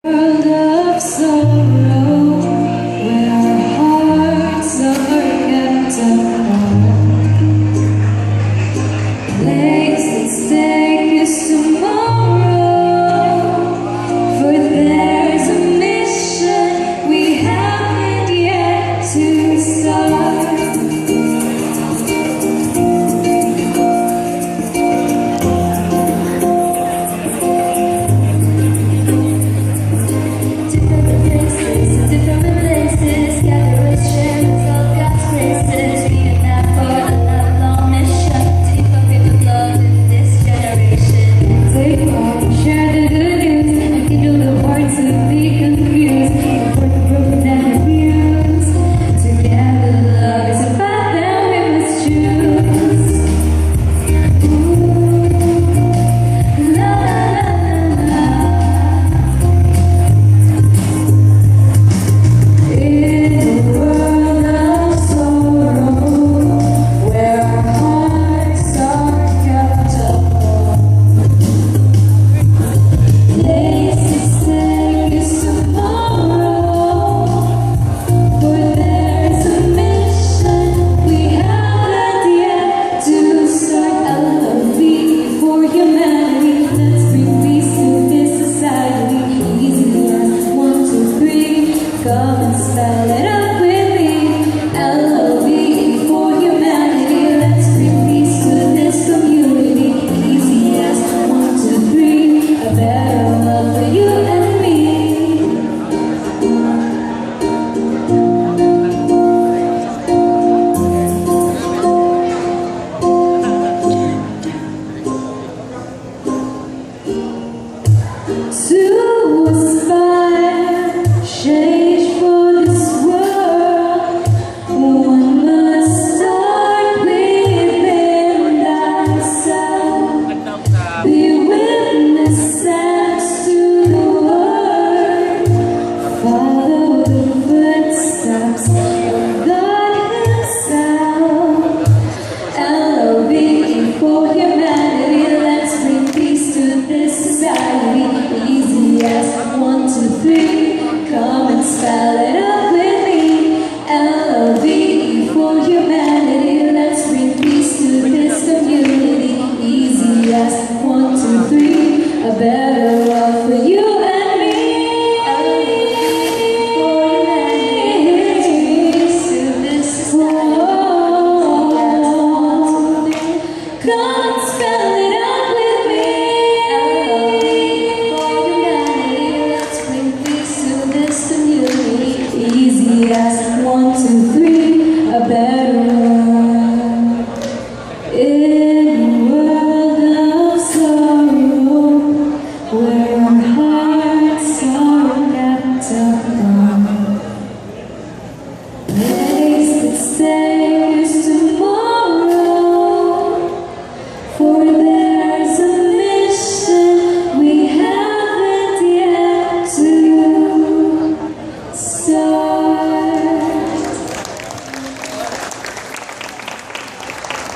World of sorrow, where our hearts are kept apart. Place let's take us tomorrow, for there's a mission we haven't yet to start. Come and spell it out with me. L-O-V-E for humanity. Let's bring peace to this community. Easy as 1, 2, 3. A better love for you and me. To aspire, change for this world. One must start within thyself. Be witnesses to the word. Follow the footsteps of God Himself. L-O-V-E for humanity. Let's bring peace to this society. Easy as 1, 2, 3. Come and spell it out with me. L-O-V-E for humanity. Let's bring peace to this community. Easy as 1, 2, 3. A better world for you and me. L-O-V-E for humanity. Peace to this world. Come and spell it out with me. L-O-V-E for humanity. Let's bring peace to this community. Easy as 1, 2, 3. A better world. In a world of sorrow, where our hearts are kept apart. Place that stays